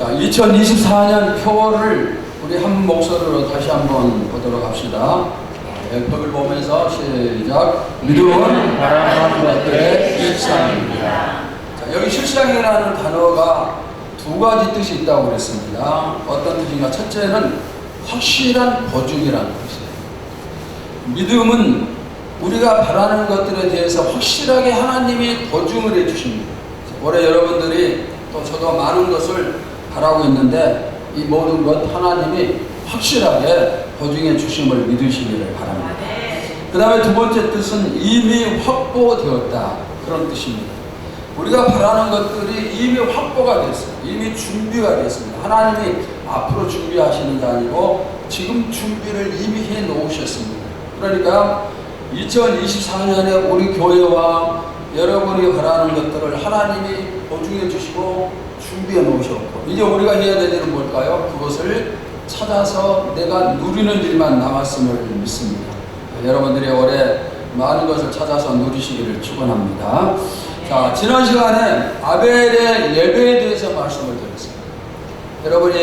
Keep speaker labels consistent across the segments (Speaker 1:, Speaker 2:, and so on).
Speaker 1: 자, 2024년 표어를 우리 한 목소리로 다시 한번 보도록 합시다. 벽을 보면서 시작. 믿음은 바라는 것들의 실상입니다. 자, 여기 실상이라는 단어가 두 가지 뜻이 있다고 그랬습니다. 어떤 뜻인가? 첫째는 확실한 보증이라는 뜻이에요. 믿음은 우리가 바라는 것들에 대해서 확실하게 하나님이 보증을 해주십니다. 올해 여러분들이 또 저도 많은 것을 바라고 있는데 이 모든 것 하나님이 확실하게 보증해 주심을 믿으시기를 바랍니다. 그 다음에 두 번째 뜻은 이미 확보되었다, 그런 뜻입니다. 우리가 바라는 것들이 이미 확보가 됐어요. 이미 준비가 됐습니다. 하나님이 앞으로 준비하시는 게 아니고 지금 준비를 이미 해 놓으셨습니다. 그러니까 2024년에 우리 교회와 여러분이 바라는 것들을 하나님이 보증해 주시고 준비해 놓으셨고, 이제 우리가 해야 될 일은 뭘까요? 그것을 찾아서 내가 누리는 일만 남았음을 믿습니다. 여러분들이 올해 많은 것을 찾아서 누리시기를 축원합니다. 자, 지난 시간에 아벨의 예배에 대해서 말씀을 드렸습니다. 여러분이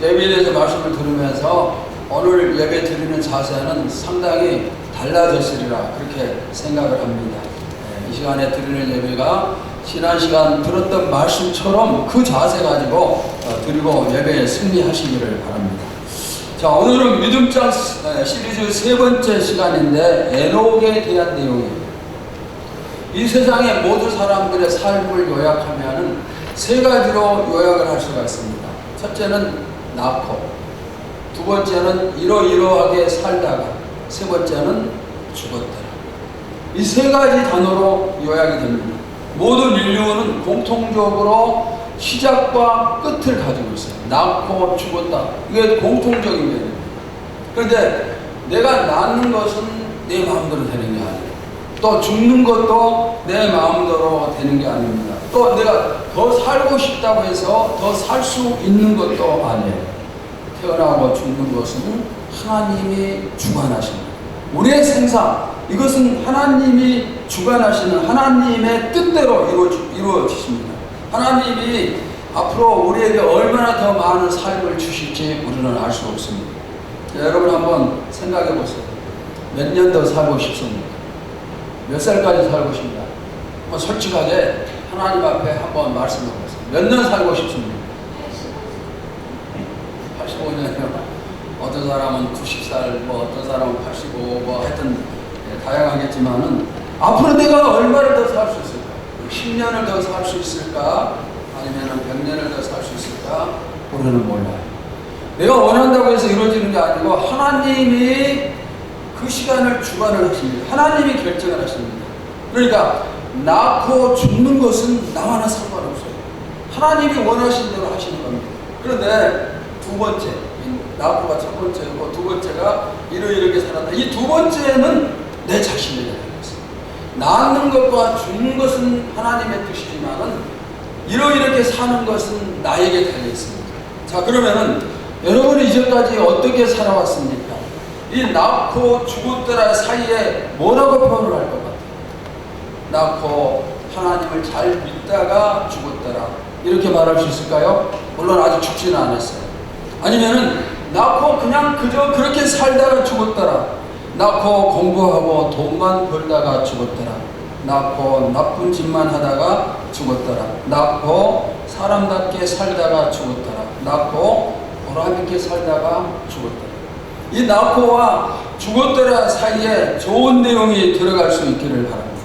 Speaker 1: 예배에 대해서 말씀을 들으면서 오늘 예배 드리는 자세는 상당히 달라졌으리라 그렇게 생각을 합니다. 이 시간에 드리는 예배가 지난 시간 들었던 말씀처럼 그 자세 가지고 드리고 예배에 승리하시기를 바랍니다. 자, 오늘은 믿음장 시리즈 세 번째 시간인데 에녹에 대한 내용입니다. 이 세상의 모든 사람들의 삶을 요약하면 세 가지로 요약을 할 수가 있습니다. 첫째는 낳고, 두 번째는 이러이러하게 살다가, 세 번째는 죽었더라. 이 세 가지 단어로 요약이 됩니다. 모든 인류는 공통적으로 시작과 끝을 가지고 있어요. 낳고 죽었다. 이게 공통적인 면입니다. 그런데 내가 낳는 것은 내 마음대로 되는 게 아니에요. 또 죽는 것도 내 마음대로 되는 게 아닙니다. 또 내가 더 살고 싶다고 해서 더 살 수 있는 것도 아니에요. 태어나고 죽는 것은 하나님이 주관하십니다. 우리의 생사, 이것은 하나님이 주관하시는 하나님의 뜻대로 이루어지십니다. 하나님이 앞으로 우리에게 얼마나 더 많은 삶을 주실지 우리는 알 수 없습니다. 자, 여러분 한번 생각해 보세요. 몇 년 더 살고 싶습니까? 몇 살까지 살고 싶냐? 한번 솔직하게 하나님 앞에 한번 말씀해 보세요. 몇 년 살고 싶습니까? 85년이요. 어떤 사람은 90살, 어떤 사람은 85, 하여튼 다양하겠지만은 앞으로 내가 얼마를 더 살 수 있을까? 10년을 더 살 수 있을까? 아니면 100년을 더 살 수 있을까? 우리는 몰라요. 내가 원한다고 해서 이루어지는 게 아니고 하나님이 그 시간을 주관을 하십니다. 하나님이 결정을 하십니다. 그러니까 낳고 죽는 것은 나와는 상관없어요. 하나님이 원하신 대로 하시는 겁니다. 그런데 두 번째, 낳고가 첫 번째고 두 번째가 이렇게 살았다. 이 두 번째는 내 자신에게 달려있어요. 낳는 것과 죽는 것은 하나님의 뜻이지만은 이렇게 사는 것은 나에게 달려있습니다. 자, 그러면은 여러분이 이제까지 어떻게 살아왔습니까? 이 낳고 죽었더라 사이에 뭐라고 표현을 할 것 같아요? 낳고 하나님을 잘 믿다가 죽었더라, 이렇게 말할 수 있을까요? 물론 아직 죽지는 않았어요. 아니면은 낳고 그냥 그저 그렇게 살다가 죽었더라, 낳고 공부하고 돈만 벌다가 죽었더라, 낳고 나쁜 짓만 하다가 죽었더라, 낳고 사람답게 살다가 죽었더라, 낳고 보람있게 살다가 죽었더라. 이 낳고와 죽었더라 사이에 좋은 내용이 들어갈 수 있기를 바랍니다.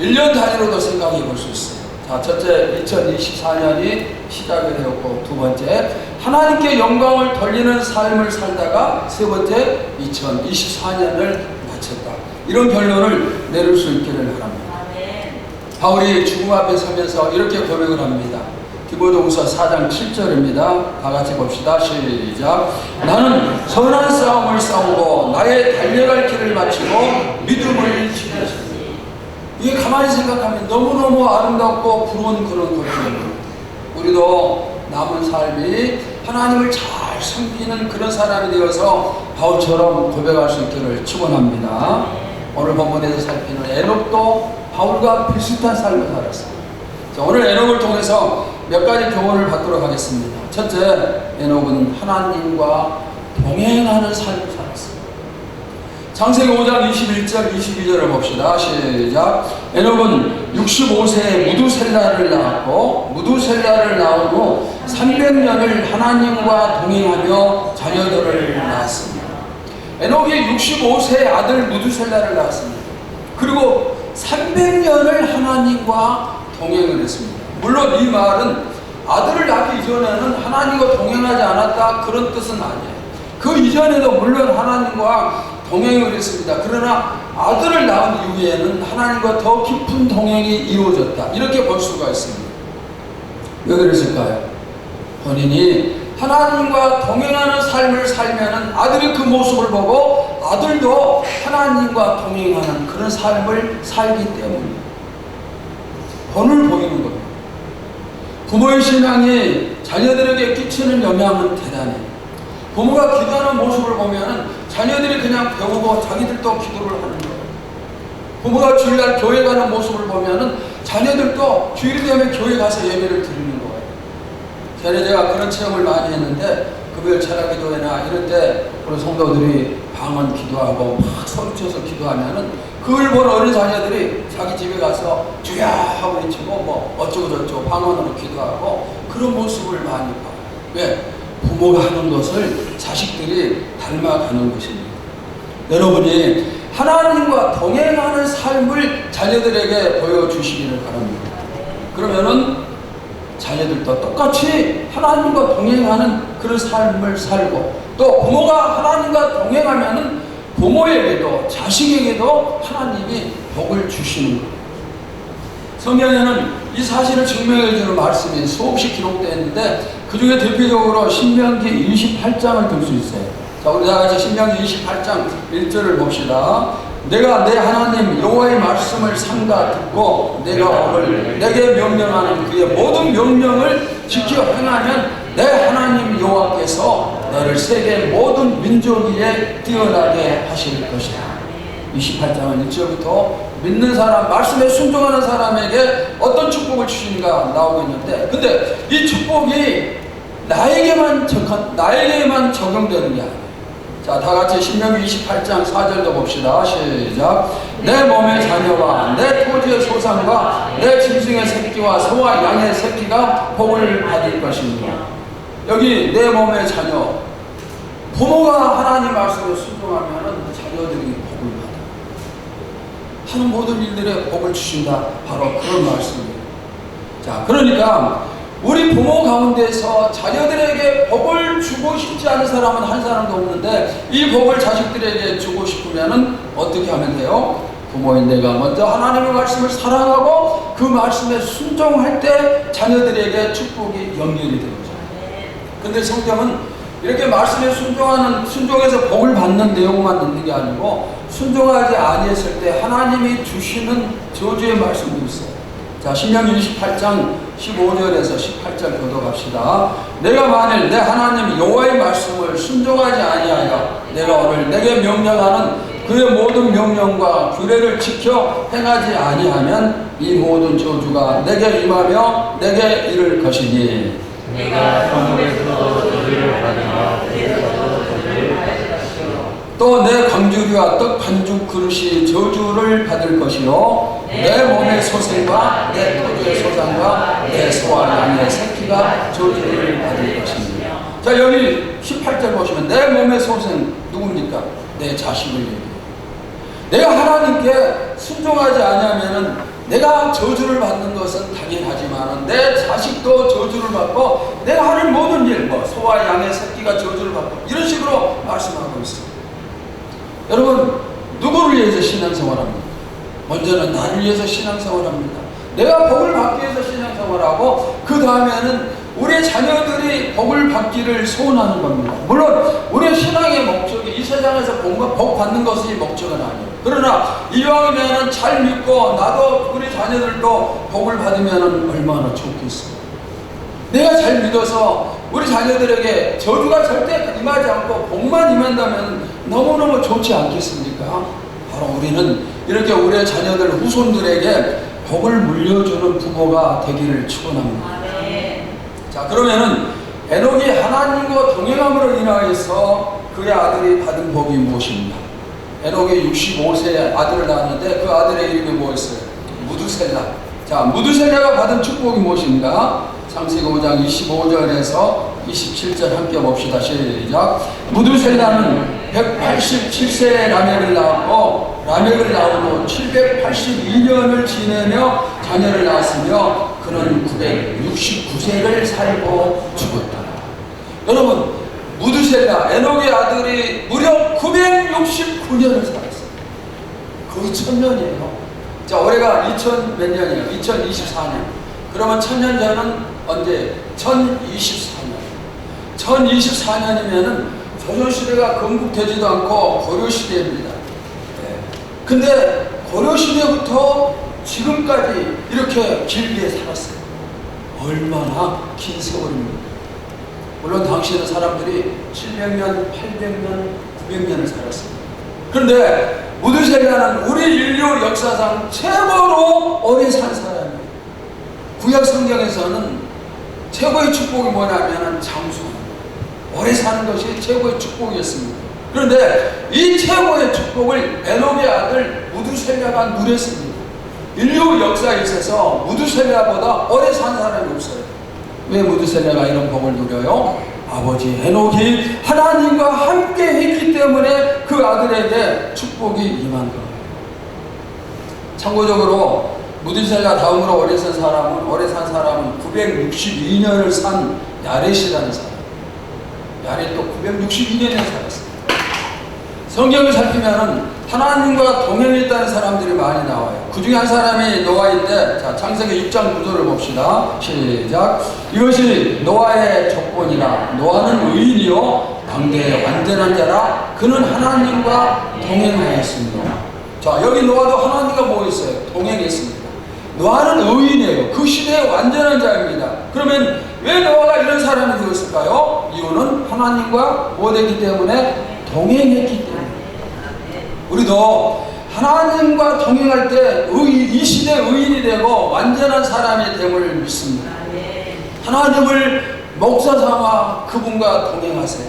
Speaker 1: 1년 단위로도 생각해 볼 수 있어요. 자, 첫째, 2024년이 시작이 되었고, 두 번째, 하나님께 영광을 돌리는 삶을 살다가, 세 번째, 2024년을 마쳤다. 이런 결론을 내릴 수 있기를 바랍니다. 바울이 죽음 앞에 서면서 이렇게 고백을 합니다. 디모데후서 4장 7절입니다. 다 같이 봅시다. 시작. 나는 선한 싸움을 싸우고 나의 달려갈 길을 마치고 믿음을 지켰습니다. 이게 가만히 생각하면 너무너무 아름답고 부러운 그런 고백입니다. 우리도 남은 삶이 하나님을 잘 섬기는 그런 사람이 되어서 바울처럼 고백할 수 있기를 축원합니다. 오늘 본문에서 살피는 에녹도 바울과 비슷한 삶을 살았습니다. 자, 오늘 에녹을 통해서 몇 가지 교훈을 받도록 하겠습니다. 첫째, 에녹은 하나님과 동행하는 삶을 살았습니다. 창세기 5장 21절 22절을 봅시다. 시작. 에녹은 65세에 무두셀라를 낳았고 무두셀라를 낳은 후 300년을 하나님과 동행하며 자녀들을 낳았습니다. 에녹이 65세의 아들 무두셀라를 낳았습니다. 그리고 300년을 하나님과 동행을 했습니다. 물론 이 말은 아들을 낳기 이전에는 하나님과 동행하지 않았다 그런 뜻은 아니에요. 그 이전에도 물론 하나님과 동행을 했습니다. 그러나 아들을 낳은 이후에는 하나님과 더 깊은 동행이 이루어졌다 이렇게 볼 수가 있습니다. 왜 그랬을까요? 본인이 하나님과 동행하는 삶을 살면은 아들이 그 모습을 보고 아들도 하나님과 동행하는 그런 삶을 살기 때문에 본을 보이는 겁니다. 부모의 신앙이 자녀들에게 끼치는 영향은 대단해요. 부모가 기도하는 모습을 보면은 자녀들이 그냥 배우고 자기들도 기도를 하는 거예요. 부모가 주일날 교회 가는 모습을 보면은 자녀들도 주일이 되면 교회 가서 예배를 드리는 거예요. 전에 제가 그런 체험을 많이 했는데 금요일 철학기도회나 이럴 때 우리 성도들이 방언 기도하고 막 소리쳐서 기도하면은 그걸 본 어린 자녀들이 자기 집에 가서 주야 하고 외치고 뭐 어쩌고저쩌고 방언으로 기도하고 그런 모습을 많이 봐요. 왜? 부모가 하는 것을 자식들이 닮아가는 것입니다. 여러분이 하나님과 동행하는 삶을 자녀들에게 보여주시기를 바랍니다. 그러면은 자녀들도 똑같이 하나님과 동행하는 그런 삶을 살고 또 부모가 하나님과 동행하면은 부모에게도 자식에게도 하나님이 복을 주시는 거예요. 성경에는 이 사실을 증명해 주는 말씀이 수없이 기록되어 있는데 그 중에 대표적으로 신명기 28장을 들 수 있어요. 자, 우리 다 같이 신명기 28장 1절을 봅시다. 내가 내 하나님 여호와의 말씀을 삼가 듣고 내가 오늘 내게 명령하는 그의 모든 명령을 지켜 행하면 내 하나님 여호와께서 너를 세계 모든 민족 위에 뛰어나게 하실 것이다. 28장은 1절부터 믿는 사람, 말씀에 순종하는 사람에게 어떤 축복을 주시는가 나오고 있는데, 근데 이 축복이 나에게만 적용되는 게 아니에요. 자, 다 같이 신명기 28장 4절도 봅시다. 시작. 내 몸의 자녀와 내 토지의 소산과 내 짐승의 새끼와 소와 양의 새끼가 복을 받을 것입니다. 여기 내 몸의 자녀, 부모가 하나님 말씀에 순종하면 자녀들이 복을 받아요. 하는 모든 일들에 복을 주신다. 바로 그런 말씀이에요. 자, 그러니까 우리 부모 가운데서 자녀들에게 복을 주고 싶지 않은 사람은 한 사람도 없는데 이 복을 자식들에게 주고 싶으면 어떻게 하면 돼요? 부모인 내가 먼저 하나님의 말씀을 사랑하고 그 말씀에 순종할 때 자녀들에게 축복이 연결이 되는 거죠. 근데 성경은 이렇게 말씀에 순종해서 복을 받는 내용만 있는 게 아니고 순종하지 아니했을 때 하나님이 주시는 저주의 말씀도 있어요. 자, 신명기 28장 15절에서 18절 교독합시다. 내가 만일 내 하나님 여호와의 말씀을 순종하지 아니하여 내가 오늘 내게 명령하는 그의 모든 명령과 규례를 지켜 행하지 아니하면 이 모든 저주가 내게 임하며 내게 이를 것이니
Speaker 2: 내가 성물에서도 저주를 받으며 내에서도 저주를 받을 것이요
Speaker 1: 또 내 광주리와 떡 반죽 그릇이 저주를 받을 것이요 내 몸의 소생과 내 토지의 소산과 내 소와 양의 새끼가 저주를 받을 것입니다. 자, 여기 18절 보시면 내 몸의 소생 누굽니까? 내 자식을 얘기해요. 내가 하나님께 순종하지 않으면은 내가 저주를 받는 것은 당연하지만 내 자식도 저주를 받고 내가 하는 모든 일, 뭐 소와 양의 새끼가 저주를 받고 이런 식으로 말씀하고 있습니다. 여러분, 누구를 위해서 신앙생활합니까? 먼저는 나를 위해서 신앙생활합니다. 내가 복을 받기 위해서 신앙생활하고 그 다음에는 우리의 자녀들이 복을 받기를 소원하는 겁니다. 물론 우리의 신앙의 목적이 이 세상에서 복 받는 것이 목적은 아니에요. 그러나 이왕이면 잘 믿고 나도 우리 자녀들도 복을 받으면 얼마나 좋겠어요. 내가 잘 믿어서 우리 자녀들에게 저주가 절대 임하지 않고 복만 임한다면 너무너무 좋지 않겠습니까? 바로 우리는 이렇게 우리의 자녀들 후손들에게 복을 물려주는 부모가 되기를 축원합니다. 자, 그러면은 에녹이 하나님과 동행함으로 인하여서 그의 아들이 받은 복이 무엇입니까? 에녹이 65세에 아들을 낳았는데 그 아들의 이름이 뭐였어요? 무두셀라. 자, 무두셀라가 받은 축복이 무엇입니까? 창세기 5장 25절에서 27절 함께 봅시다. 시작. 무두셀라는 187세에 라멕을 낳았고 라멕을 낳은 후 782년을 지내며 자녀를 낳았으며 그는 969세를 살고 죽었다. 여러분, 무두셀라 에녹의 아들이 무려 969년을 살았어요. 거의 1000년이에요. 자, 올해가 2000 몇 년이에요? 2024년. 그러면 1000년 전은 언제? 1024년. 1024년이면은 조선시대가 건국되지도 않고 고려시대입니다. 네. 근데 고려시대부터 지금까지 이렇게 길게 살았어요. 얼마나 긴 세월입니까? 물론 당시에는 사람들이 700년, 800년, 900년을 살았습니다. 그런데 무두셀라는 우리 인류 역사상 최고로 오래 산 사람이에요. 구약 성경에서는 최고의 축복이 뭐냐면 장수. 오래 사는 것이 최고의 축복이었습니다. 그런데 이 최고의 축복을 에녹의 아들 무두셀라가 누렸습니다. 인류 역사에 있어서 무두셀라보다 오래 산 사람이 없어요. 왜 무두셀라가 이런 복을 누려요? 아버지 에녹이 하나님과 함께 했기 때문에 그 아들에게 축복이 임한 거예요. 참고적으로 무두셀라 다음으로 오래 산 사람은 962년을 산 야렛이라는 사람. 야렛도 962년에 살았어요. 성경을 살피면은 하나님과 동행했다는 사람들이 많이 나와요. 그 중에 한 사람이 노아인데, 자, 창세기 6장 9절을 봅시다. 시작. 이것이 노아의 조건이라. 노아는 의인이요 당대의 완전한 자라. 그는 하나님과 동행하였습니다. 자, 여기 노아도 하나님과 뭐 했어요? 동행했습니다. 노아는 의인이에요. 그 시대의 완전한 자입니다. 그러면 왜 노아가 이런 사람이 되었을까요? 이유는 하나님과 뭐 됐기 때문에? 동행했기 때문에. 우리도 하나님과 동행할 때 이 시대 의인이 되고 완전한 사람이 됨을 믿습니다. 하나님을 목사 삼아 그분과 동행하세요.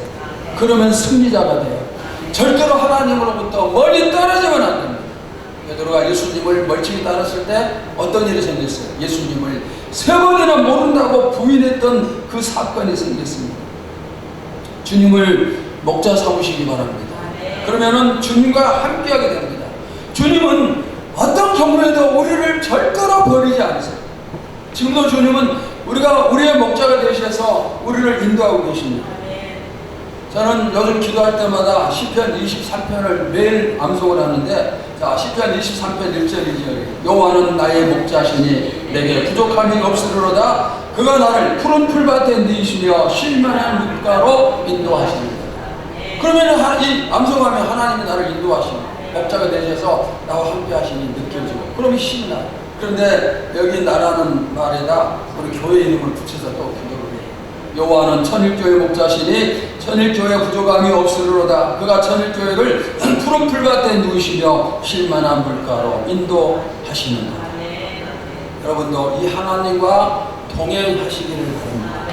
Speaker 1: 그러면 승리자가 돼요. 절대로 하나님으로부터 멀리 떨어지면 안 됩니다. 베드로가 예수님을 멀찍이 따랐을 때 어떤 일이 생겼어요? 예수님을 3번이나 모른다고 부인했던 그 사건이 생겼습니다. 주님을 목자 삼으시기 바랍니다. 그러면은 주님과 함께하게 됩니다. 주님은 어떤 경우에도 우리를 절대로 버리지 않으세요. 지금도 주님은 우리의 목자가 되셔서 우리를 인도하고 계십니다. 저는 요즘 기도할 때마다 시편 23편을 매일 암송을 하는데, 자, 시편 23편 1절이죠. 여호와는 나의 목자시니 내게 부족함이 없으리로다. 그가 나를 푸른 풀밭에 누이시며 쉴만한 물가로 인도하십니다. 그러면 이 암송하면 하나님이 나를 인도하십니다. 목자가 되셔서 나와 함께 하시니 느껴지고, 그러면 힘이 나요. 그런데 여기 나라는 말에다 우리 교회 이름을 붙여서 또 기도를 해요. 여호와는 천일교회 목자시니 천일교회 부족함이 없으리로다. 그가 천일교회를 푸른 풀밭에 누우시며 쉴만한 물가로 인도하시는다. 여러분도 이 하나님과 동행하시기를 바랍니다.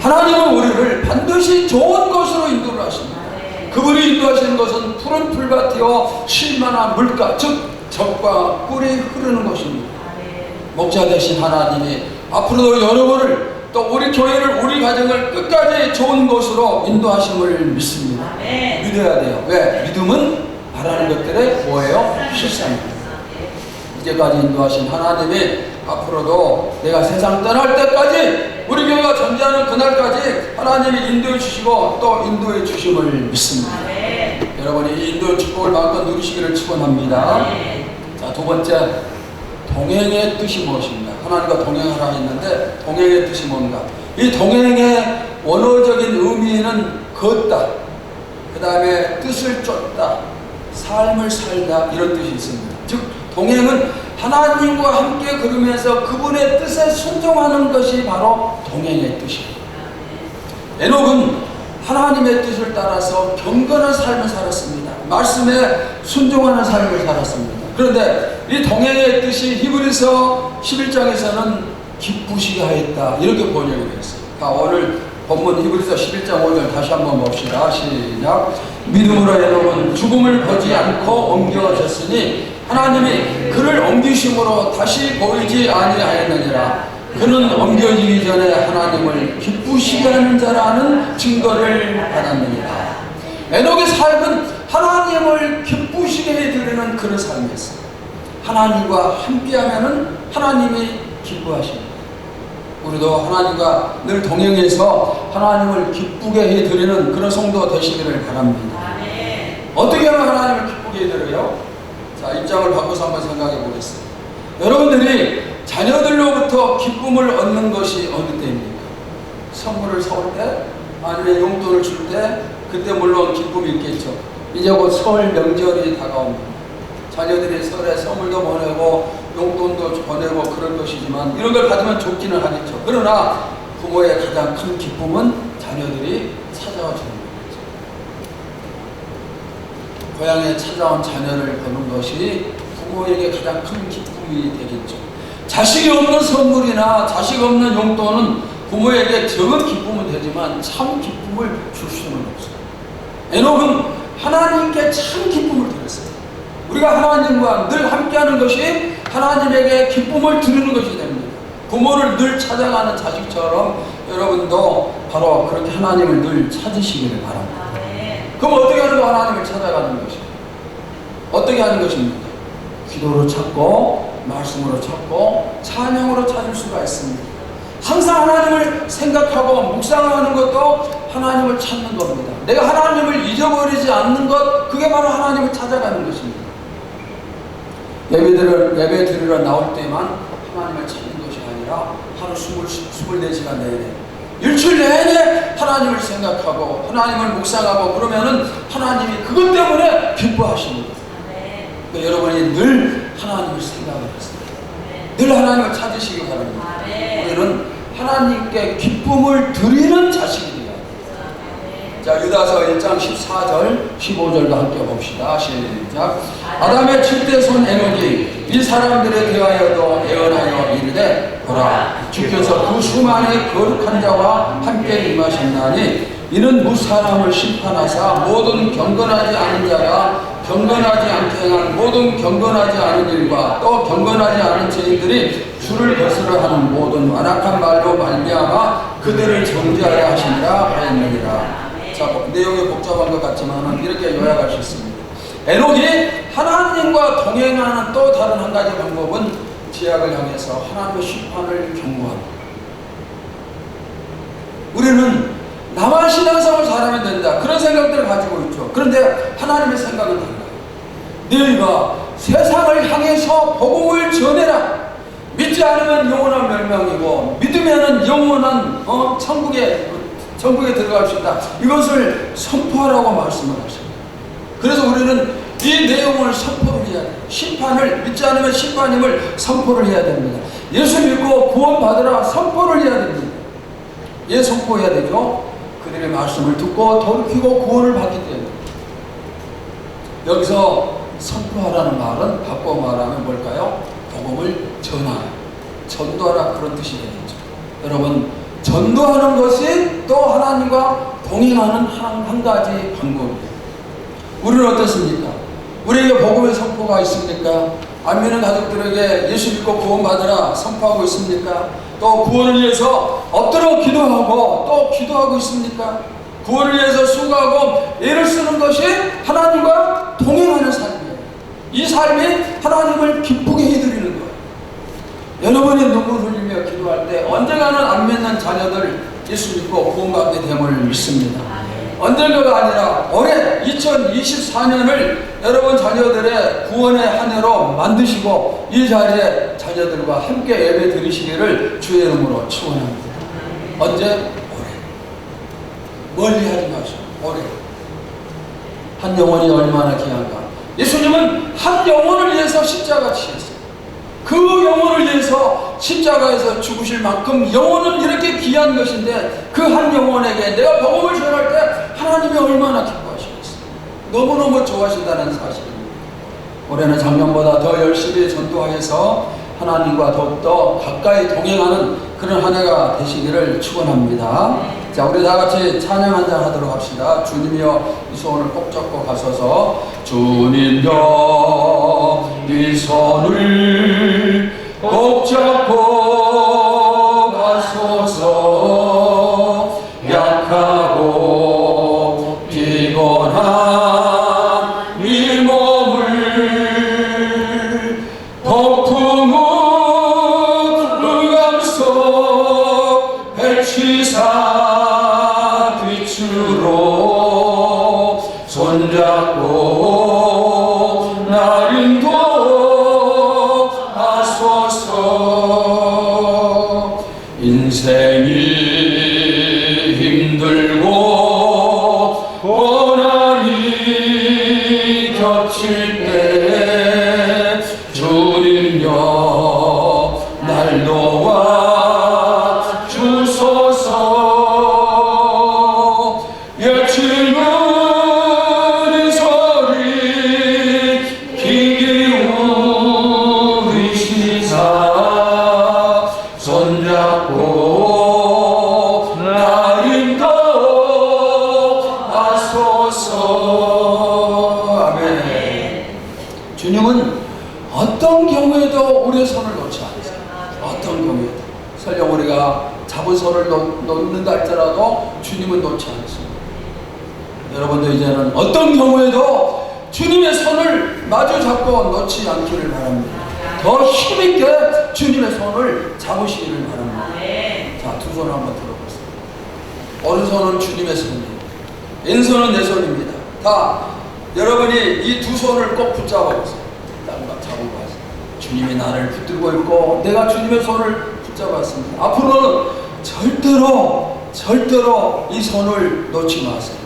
Speaker 1: 하나님은 우리를 반드시 좋은 곳으로 인도를 하십니다. 그분이 인도하시는 것은 푸른 풀밭이요 쉴만한 물가, 즉 젖과 꿀이 흐르는 곳입니다. 목자 되신 하나님이 앞으로도 여러분을, 또 우리 교회를, 우리 가정을 끝까지 좋은 곳으로 인도하심을 믿습니다. 믿어야 돼요. 왜? 믿음은 바라는 것들의 뭐예요? 실상입니다. 이제까지 인도하신 하나님이 앞으로도 내가 세상 떠날 때까지, 우리 교회가 존재하는 그날까지 하나님이 인도해 주시고 또 인도해 주심을 믿습니다. 여러분이 이 인도의 축복을 마음껏 누리시기를 축원합니다. 자, 두 번째, 동행의 뜻이 무엇입니까? 하나님과 동행하라 했는데 동행의 뜻이 뭔가? 이 동행의 원어적인 의미는 걷다, 그 다음에 뜻을 쫓다, 삶을 살다, 이런 뜻이 있습니다. 즉 동행은 하나님과 함께 걸으면서 그분의 뜻에 순종하는 것이 바로 동행의 뜻입니다. 에녹은 하나님의 뜻을 따라서 경건한 삶을 살았습니다. 말씀에 순종하는 삶을 살았습니다. 그런데 이 동행의 뜻이 히브리서 11장에서는 기쁘시게 하였다, 이렇게 번역이 되어 있어요. 자, 오늘 본문 히브리서 11장 5절 다시 한번 봅시다. 시작. 믿음으로 에녹은 죽음을 보지 않고 옮겨졌으니 하나님이 그를 옮기심으로 다시 보이지 아니하였느니라. 그는 옮겨지기 전에 하나님을 기쁘시게 하는 자라는 증거를 받았느니라. 에녹의 삶은 하나님을 기쁘시게 해드리는 그런 삶이었어요. 하나님과 함께하면 하나님이 기뻐하십니다. 우리도 하나님과 늘 동행해서 하나님을 기쁘게 해드리는 그런 성도 되시기를 바랍니다. 어떻게 하면 하나님을 기쁘게 해드려요? 자, 입장을 바꿔서 한번 생각해 보겠습니다. 여러분들이 자녀들로부터 기쁨을 얻는 것이 어느 때입니까? 선물을 사올 때? 아니면 용돈을 줄 때? 그때 물론 기쁨이 있겠죠. 이제 곧 설 명절이 다가옵니다. 자녀들이 설에 선물도 보내고 용돈도 보내고 그럴 것이지만 이런 걸 받으면 좋기는 하겠죠. 그러나 부모의 가장 큰 기쁨은 자녀들이 찾아와 주는 거죠. 고향에 찾아온 자녀를 보는 것이 부모에게 가장 큰 기쁨이 되겠죠. 자식이 없는 선물이나 자식 없는 용돈은 부모에게 적은 기쁨은 되지만 참 기쁨을 줄 수는 없어요. 에녹은 하나님께 참 기쁨을 드렸어요. 우리가 하나님과 늘 함께하는 것이 하나님에게 기쁨을 드리는 것이 됩니다. 부모를 늘 찾아가는 자식처럼 여러분도 바로 그렇게 하나님을 늘 찾으시기를 바랍니다. 그럼 어떻게 하는 거 하나님을 찾아가는 것이에요? 어떻게 하는 것입니까? 기도로 찾고 말씀으로 찾고 찬양으로 찾을 수가 있습니다. 항상 하나님을 생각하고 묵상하는 것도 하나님을 찾는 겁니다. 내가 하나님을 잊어버리지 않는 것, 그게 바로 하나님을 찾아가는 것입니다. 예배 드리러 나올 때만 하나님을 찾는 것이 아니라 하루 24시간 내내 일주일 내내 하나님을 생각하고 하나님을 묵상하고 그러면은 하나님이 그것 때문에 기뻐하십니다. 그러니까 여러분이 늘 하나님을 생각을 하세요. 늘 하나님을 찾으시기 바랍니다. 우리는 하나님께 기쁨을 드리는 자식이 되어야 됩니다. 자, 유다서 1장 14절 15절도 함께 봅시다. 시작. 아담의 7대 손 에녹이 이 사람들에 대하여도 예언하여 이르되 보라, 주께서 그 수많은 거룩한 자와 함께 임하셨나니 이는 무사람을 심판하사 모든 경건하지 않은 자가 경건하지 않게 행한 모든 경건하지 않은 일과 또 경건하지 않은 죄인들이 주를 거스려 하는 모든 완악한 말로 말미암아 그들을 정죄하려 하시니라 하였느니라. 자, 내용이 복잡한 것 같지만 이렇게 요약할 수 있습니다. 에녹이 하나님과 동행하는 또 다른 한 가지 방법은 죄악을 향해서 하나님의 심판을 경고합니다. 우리는 나만 신앙생활 잘하면 된다, 그런 생각들을 가지고 있죠. 그런데 하나님의 생각은 달라요. 너희가 세상을 향해서 복음을 전해라. 믿지 않으면 영원한 멸망이고 믿으면 영원한 천국에 들어갈 수 있다. 이것을 선포하라고 말씀을 하십니다. 그래서 우리는 이 내용을 선포를 해야 돼요. 심판을 믿지 않으면 심판임을 선포를 해야 됩니다. 예수 믿고 구원받으라 선포를 해야 됩니다. 예, 선포해야 되죠. 그들의 말씀을 듣고 돌이키고 구원을 받기 때문에. 여기서 선포하라는 말은 바꿔 말하면 뭘까요? 복음을 전하라, 전도하라, 그런 뜻이 되겠죠. 여러분, 전도하는 것이 또 하나님과 동행하는 한 가지 방법이에요. 우리는 어떻습니까? 우리에게 복음의 선포가 있습니까? 안 믿는 가족들에게 예수 믿고 구원받으라 선포하고 있습니까? 또 구원을 위해서 엎드려 기도하고 또 기도하고 있습니까? 구원을 위해서 수고하고 애를 쓰는 것이 하나님과 동행하는 삶이에요. 이 삶이 하나님을 기쁘게 해드리는 거예요. 여러분이 눈물 흘리며 기도할 때 언젠가는 안 믿는 자녀들 예수 믿고 구원받게 됨을 믿습니다. 언젠가가 아니라 올해 2024년을 여러분 자녀들의 구원의 한 해로 만드시고 이 자리에 자녀들과 함께 예배 드리시기를 주의 이름으로 축원합니다. 언제? 올해. 멀리 하지 마시고 올해. 한 영혼이 얼마나 귀한가. 예수님은 한 영혼을 위해서 십자가 지셨어요. 그 영혼을 위해서 십자가에서 죽으실 만큼 영혼은 이렇게 귀한 것인데 그 한 영혼에게 내가 복음을 전할 때 하나님이 얼마나 기뻐하시겠어요. 너무너무 좋아하신다는 사실입니다. 올해는 작년보다 더 열심히 전도하여서 하나님과 더욱더 가까이 동행하는 그런 한 해가 되시기를 축원합니다. 자, 우리 다 같이 찬양 한잔 하도록 합시다. 주님이여 이 손을 꼭 잡고 가셔서 주님이여 이 손을 꼭 잡고 가소서. 약하고 피곤한 이 몸을 폭풍우 물감속 해치사 빛으로 손잡고 날 인도하소서. 인생이 힘들고 고난이 겹칠 때 주님여 날 도와 주소서. 예치는 소리 귀 기울이시사 손잡고 날 인도하소서. 아멘. 주님은 어떤 경우에도 우리의 손을 놓지 않으세요. 어떤 경우에도. 설령 우리가 잡은 손을 놓는다 할지라도 주님은 놓지 않으십니다. 여러분도 이제는 어떤 경우에도 주님의 손을 마주 잡고 놓지 않기를 바랍니다. 더 힘있게 주님의 손을 잡으시기를 바랍니다. 자, 두 손을 한번 들어보세요. 오른손은 주님의 손이에요. 왼손은 내 손입니다. 다 여러분이 이 두 손을 꼭 붙잡아 보세요. 딱 잡고 가세요. 주님이 나를 붙들고 있고 내가 주님의 손을 붙잡았습니다. 앞으로는 절대로 이 손을 놓지 마세요.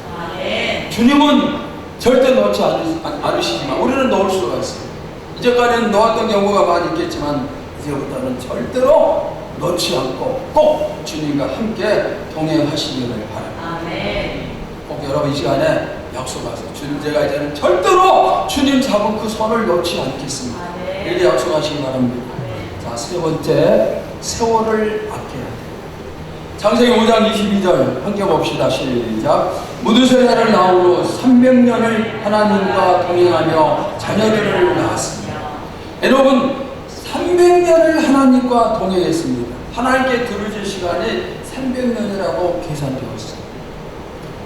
Speaker 1: 주님은 절대 놓지 않으시지만 우리는 놓을 수가 있습니다. 이제까지는 놓았던 경우가 많이 있겠지만 이제부터는 절대로 놓지 않고 꼭 주님과 함께 동행하시기를 바랍니다. 꼭 여러분 이 시간에 약속하세요. 주님, 제가 이제는 절대로 주님 잡은 그 손을 놓지 않겠습니다. 이렇게 약속하시기 바랍니다. 자, 세 번째, 세월을 아껴야 돼요. 창세기 5장 22절 함께 봅시다. 시작. 무두세라를 나오고 300년을 하나님과 동행하며 자녀들을 낳았습니다. 에녹은 300년을 하나님과 동행했습니다. 하나님께 들으실 시간이 300년이라고 계산되어 있습니다.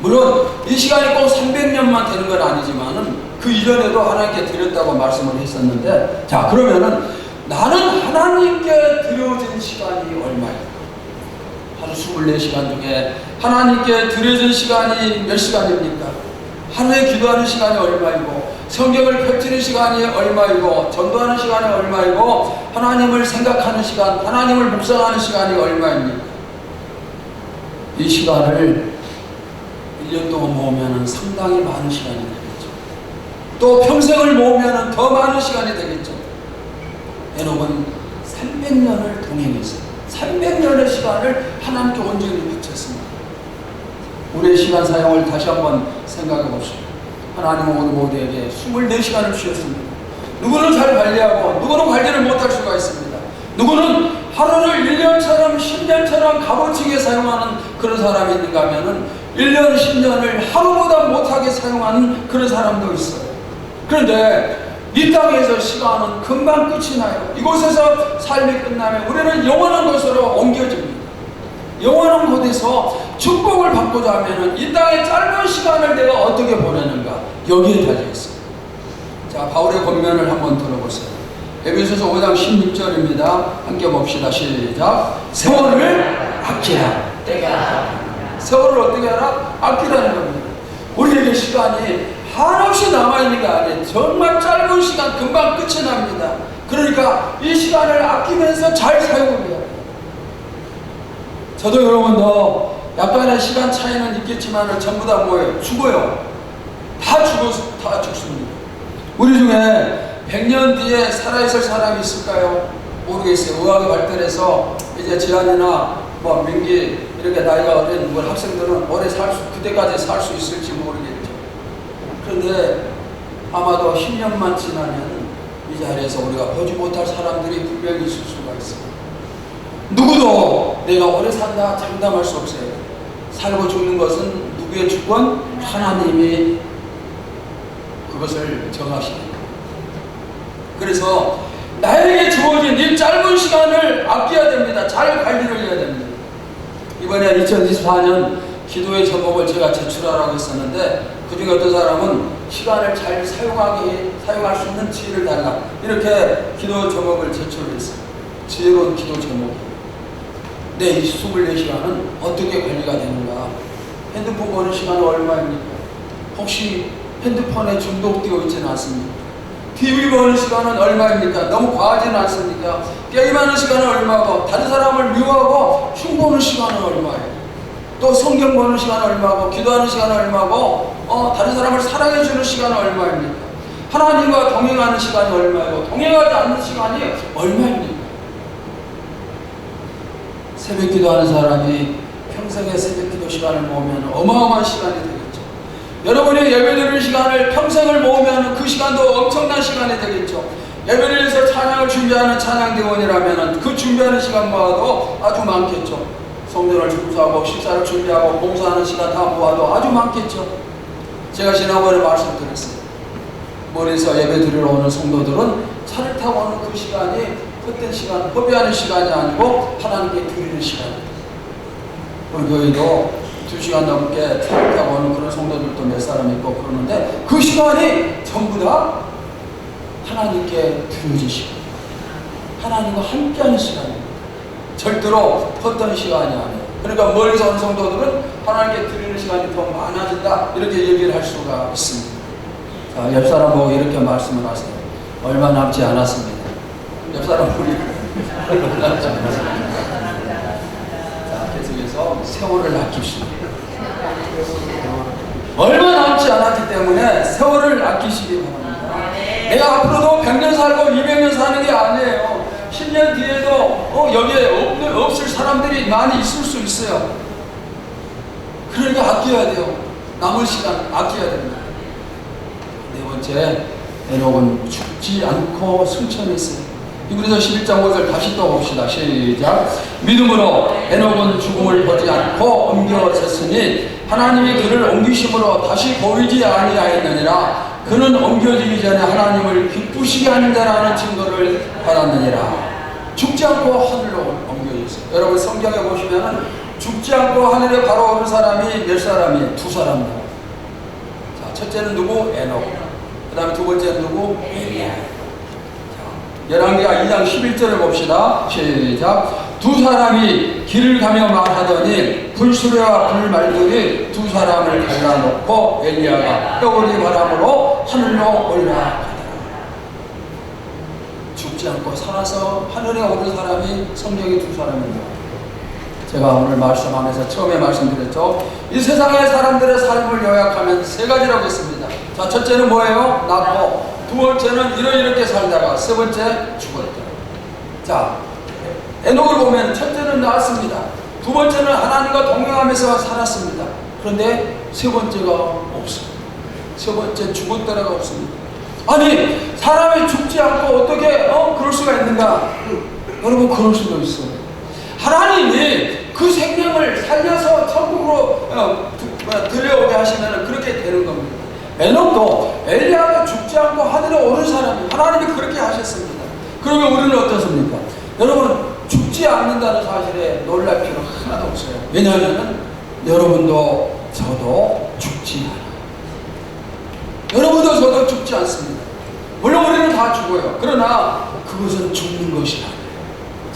Speaker 1: 물론 이 시간이 꼭 300년만 되는 건 아니지만은 그 이전에도 하나님께 드렸다고 말씀을 했었는데, 자, 그러면은 나는 하나님께 드려진 시간이 얼마일까? 하루 24시간 중에 하나님께 드려진 시간이 몇 시간입니까? 하루에 기도하는 시간이 얼마이고, 성경을 펼치는 시간이 얼마이고, 전도하는 시간이 얼마이고, 하나님을 생각하는 시간, 하나님을 묵상하는 시간이 얼마입니까? 이 시간을 1년 동안 모으면 상당히 많은 시간이 되겠죠. 또 평생을 모으면 더 많은 시간이 되겠죠. 에녹은 300년을 동행했어요. 300년의 시간을 하나님께 온전히 바쳤습니다. 우리의 시간 사용을 다시 한번 생각해 봅시다. 하나님은 우리 모두에게 24시간을 주셨습니다. 누구는 잘 관리하고 누구는 관리를 못할 수가 있습니다. 누구는 하루를 1년처럼 10년처럼 값어치게 사용하는 그런 사람이 있는가 하면은 1년 10년을 하루보다 못하게 사용하는 그런 사람도 있어요. 그런데 이 땅에서 시간은 금방 끝이 나요. 이곳에서 삶이 끝나면 우리는 영원한 곳으로 옮겨집니다. 영원한 곳에서 축복을 받고자 하면 이 땅의 짧은 시간을 내가 어떻게 보내는가, 여기에 달려있습니다. 자, 바울의 권면을 한번 들어보세요. 에베소서 5장 16절입니다. 함께 봅시다. 시작. 세월을 아끼라. 때가 세월을 어떻게 하라? 아끼라는 겁니다. 우리에게 시간이 한없이 남아있는 게 아니에요. 정말 짧은 시간, 금방 끝이 납니다. 그러니까 이 시간을 아끼면서 잘 사용해야 돼요. 저도 여러분도 약간의 시간 차이는 있겠지만 전부 다 뭐예요? 죽어요. 다 죽습니다. 우리 중에 100년 뒤에 살아있을 사람이 있을까요? 모르겠어요. 의학이 발달해서 이제 지안이나 뭐 민기 이렇게 나이가 어린 학생들은 오래 그때까지 살 수 있을지 모르겠죠. 그런데 아마도 10년만 지나면 이 이 자리에서 우리가 보지 못할 사람들이 분명히 있을 수가 있습니다. 누구도 내가 오래 산다 장담할 수 없어요. 살고 죽는 것은 누구의 주권? 하나님이 그것을 정하십니다. 그래서 나에게 주어진 이 짧은 시간을 아껴야 됩니다. 잘 관리를 해야 됩니다. 이번에 2024년 기도의 제목을 제가 제출하라고 했었는데, 그중에 어떤 사람은 시간을 잘 사용할 수 있는 지혜를 달라, 이렇게 기도 제목을 제출했어요. 지혜로운 기도 제목. 내 24시간은 어떻게 관리가 되는가? 핸드폰 보는 시간은 얼마입니까? 혹시 핸드폰에 중독되어 있지는 않습니까? TV 보는 시간은 얼마입니까? 너무 과하지는 않습니까? 게임하는 시간은 얼마고, 다른 사람을 미워하고 흉보는 시간은 얼마예요? 또 성경 보는 시간은 얼마고, 기도하는 시간은 얼마고, 다른 사람을 사랑해주는 시간은 얼마입니까? 하나님과 동행하는 시간이 얼마고, 동행하지 않는 시간이 얼마입니까? 새벽 기도하는 사람이 평생의 새벽 기도 시간을 모으면 어마어마한 시간이 되겠죠. 여러분이 예배드리는 시간을 평생을 모으면 그 시간도 엄청난 시간이 되겠죠. 예배를 위해서 찬양을 준비하는 찬양대원이라면 그 준비하는 시간 모아도 아주 많겠죠. 성전을 준비하고 식사를 준비하고 봉사하는 시간 다 모아도 아주 많겠죠. 제가 지난번에 말씀드렸어요. 멀리서 예배 드리러 오는 성도들은 차를 타고 오는 그 시간이 헛된 시간, 허비하는 시간이 아니고 하나님께 드리는 시간입니다. 우리 교회도 2시간 넘게 차를 타고 오는 그런 성도들도 몇 사람 있고 그러는데, 그 시간이 전부 다 하나님께 드려진 시간, 하나님과 함께하는 시간입니다. 절대로 헛된 시간이 아니에요. 그러니까 멀리서 오는 성도들은 하나님께 드리는 시간이 더 많아진다, 이렇게 얘기를 할 수가 있습니다. 자, 옆 사람 보고 이렇게 말씀을 하세요. 얼마 남지 않았습니다. 옆 사람 보니 얼마 남지 않았습니다. 자, 계속해서 세월을 아낍시다. 얼마 남지 않았기 때문에 세월을 아끼시기 바랍니다. 내가 앞으로도 100년 살고 200년 사는 게 아니에요. 10년 뒤에도 여기에 없을 사람들이 많이 있을 수 있어요. 그러니까 아껴야 돼요. 남은 시간 아껴야 됩니다. 네 번째, 에녹은 죽지 않고 승천했어요. 히브리서 11장 5절 다시 또 봅시다. 시작. 믿음으로 에녹은 죽음을 보지 않고 옮겨졌으니 하나님이 그를 옮기심으로 다시 보이지 아니하였느니라. 그는 옮겨지기 전에 하나님을 기쁘시게 하는 자라는 증거를 받았느니라. 죽지 않고 하늘로 옮겨졌어요. 여러분 성경에 보시면은 죽지 않고 하늘에 바로 오른 사람이 몇 사람이에요? 2사람입니다. 자, 첫째는 누구? 에녹. 그 다음에 두 번째는 누구? 엘리야. 열왕기하 2장 11절을 봅시다. 시작. 2사람이 길을 가며 말하더니 불수레와 불말들이 2사람을 갈라놓고 엘리야가 뼈고리 바람으로 하늘로 올라가더라. 죽지 않고 살아서 하늘에 오른 사람이 성경이 2사람입니다. 제가 오늘 말씀하면서 처음에 말씀드렸죠. 이 세상의 사람들의 삶을 요약하면 3가지라고 했습니다. 자, 첫째는 뭐예요? 낳고, 두 번째는 이렇게 살다가, 세 번째 죽었다. 자, 에녹을 보면 첫째는 낳았습니다. 두 번째는 하나님과 동행하면서 살았습니다. 그런데 세 번째가 없습니다. 세 번째 죽었다가 없습니다. 아니, 사람이 죽지 않고 어떻게 그럴 수가 있는가? 여러분, 그럴 수도 있어요. 하나님이 그 생명을 살려서 천국으로 들려오게 하시면 그렇게 되는 겁니다. 에녹도 엘리야가 죽지 않고 하늘에 오른 사람이 하나님이 그렇게 하셨습니다. 그러면 우리는 어떻습니까? 여러분, 죽지 않는다는 사실에 놀랄 필요 하나도 없어요. 왜냐하면 여러분도 저도 죽지 않아요. 여러분도 저도 죽지 않습니다. 물론 우리는 다 죽어요. 그러나 그것은 죽는 것이 아니에요.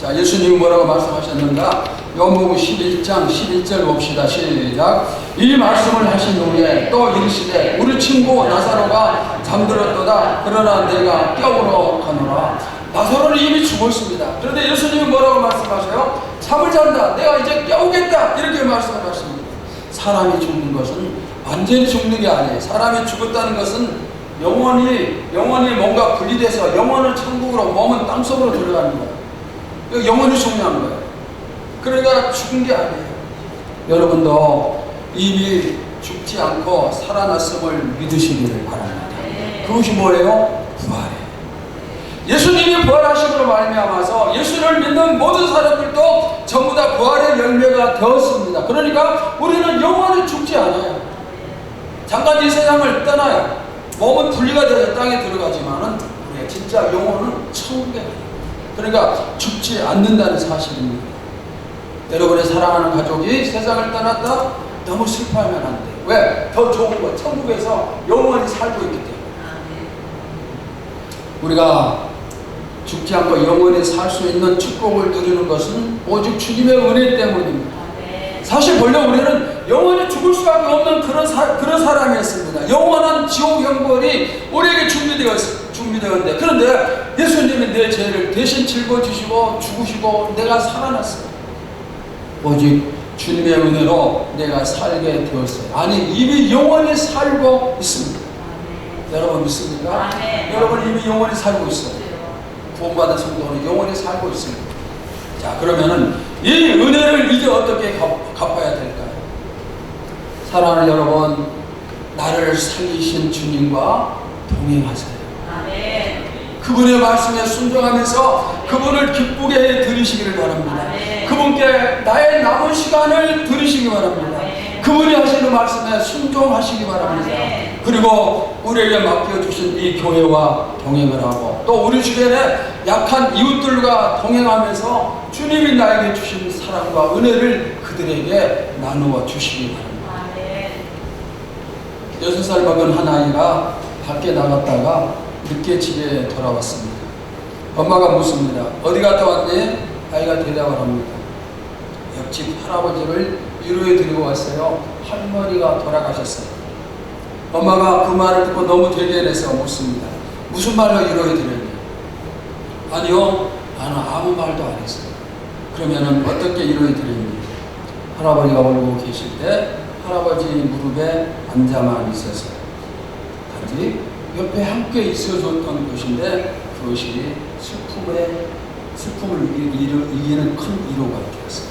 Speaker 1: 자, 예수님이 뭐라고 말씀하셨는가? 요한복음 11장 11절 봅시다. 시작. 이 말씀을 하신 후에 또 이르시되 우리 친구 나사로가 잠들었도다. 그러나 내가 깨우러 가노라. 나사로는 이미 죽었습니다. 그런데 예수님이 뭐라고 말씀하세요? 잠을 잔다. 내가 이제 깨우겠다. 이렇게 말씀을 하십니다. 사람이 죽는 것은 완전히 죽는 게 아니에요. 사람이 죽었다는 것은 영원히 뭔가 분리돼서 영혼은 천국으로, 몸은 땅속으로 들어가는 거예요. 영혼이 중요한 거예요. 그러니까 죽은 게 아니에요. 여러분도 이미 죽지 않고 살아났음을 믿으시기를 바랍니다. 그것이 뭐예요? 부활이에요. 예수님이 부활하심으로 말미암아서 예수를 믿는 모든 사람들도 전부 다 부활의 열매가 되었습니다. 그러니까 우리는 영원히 죽지 않아요. 잠깐 이 세상을 떠나요. 몸은 분리가 되어 땅에 들어가지만은 우리의 진짜 영혼은 천국에 가요. 그러니까 죽지 않는다는 사실입니다. 여러분의 사랑하는 가족이 세상을 떠났다? 너무 슬퍼하면 안 돼요. 왜? 더 좋은 거 천국에서 영원히 살고 있기 때문에. 우리가 죽지 않고 영원히 살 수 있는 축복을 누리는 것은 오직 주님의 은혜 때문입니다. 사실 본래 우리는 영원히 죽을 수밖에 없는 그런 사람이었습니다. 영원한 지옥 형벌이 우리에게 준비되었는데, 그런데 예수님이 내 죄를 대신 짊어지시고 죽으시고 내가 살아났어요. 오직 주님의 은혜로 내가 살게 되었어요. 아니, 이미 영원히 살고 있습니다. 여러분 믿습니까? 여러분 이미 영원히 살고 있어요. 구원받은 성도는 영원히 살고 있습니다. 자, 그러면은 이 은혜를 이제 어떻게 갚아야 될까요? 사랑하는 여러분, 나를 살리신 주님과 동행하세요. 그분의 말씀에 순종하면서 그분을 기쁘게 해 드리시기를 바랍니다. 그분께 나의 남은 시간을 드리시기 바랍니다. 그분이 하시는 말씀에 순종하시기 바랍니다. 그리고 우리에게 맡겨주신 이 교회와 동행을 하고, 또 우리 주변에 약한 이웃들과 동행하면서 주님이 나에게 주신 사랑과 은혜를 그들에게 나누어 주시기 바랍니다. 6살 먹은 한 아이가 밖에 나갔다가 늦게 집에 돌아왔습니다. 엄마가 묻습니다. 어디 갔다 왔니? 아이가 대답을 합니다. 옆집 할아버지를 위로해 드리고 왔어요. 할머니가 돌아가셨어요. 엄마가 그 말을 듣고 너무 대견해서 묻습니다. 무슨 말로 위로해 드렸니? 아니요, 나는 아무 말도 안 했어요. 그러면은 어떻게 위로해 드렸니? 할아버지가 울고 계실 때 할아버지 무릎에 앉아만 있었어요. 단지 옆에 함께 있어줬던 것인데 그것이 슬픔을 이기는 큰 위로가 되었어요.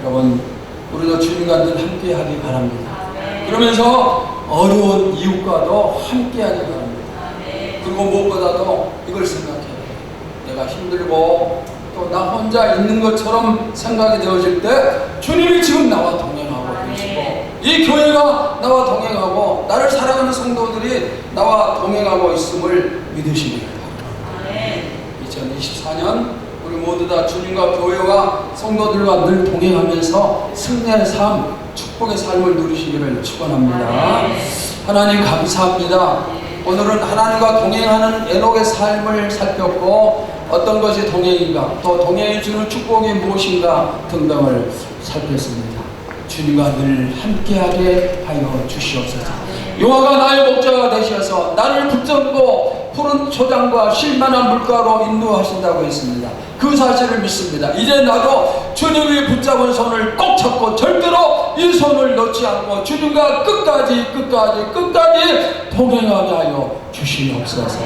Speaker 1: 여러분, 우리도 주님과 늘 함께 하기 바랍니다. 그러면서 어려운 이웃과도 함께 하기 바랍니다. 그리고 무엇보다도 이걸 생각해야 돼요. 내가 힘들고 또 나 혼자 있는 것처럼 생각이 되어질 때 주님이 지금 나와 동행하고 계시고, 이 교회가 나와 동행하고 나를 사랑하는 성도들이 나와 동행하고 있음을 믿으시기 바랍니다. 2024년 우리 모두 다 주님과 교회와 성도들과 늘 동행하면서 승리의 삶, 축복의 삶을 누리시기를 축원합니다. 하나님 감사합니다. 오늘은 하나님과 동행하는 에녹의 삶을 살폈고, 어떤 것이 동행인가, 또 동행이 주는 축복이 무엇인가 등등을 살폈습니다. 주님과 늘 함께하게 하여 주시옵소서. 여호와가 나의 목자가 되셔서 나를 붙잡고 푸른 초장과 쉴만한 물가로 인도하신다고 했습니다. 그 사실을 믿습니다. 이제 나도 주님이 붙잡은 손을 꼭 잡고 절대로 이 손을 놓지 않고 주님과 끝까지 동행하게 하여 주시옵소서.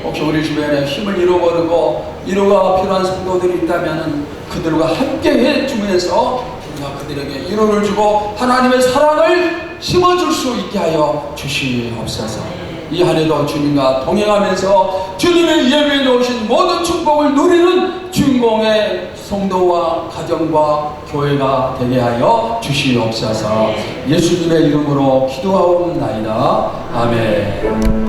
Speaker 1: 혹시 우리 주변에 힘을 잃어버리고 위로가 필요한 성도들이 있다면 그들과 함께 해주면서 우리가 그들에게 위로를 주고 하나님의 사랑을 심어줄 수 있게 하여 주시옵소서. 이 한 해도 주님과 동행하면서 주님의 예배에 놓으신 모든 축복을 누리는 주인공의 성도와 가정과 교회가 되게 하여 주시옵소서. 예수님의 이름으로 기도하옵나이다. 아멘.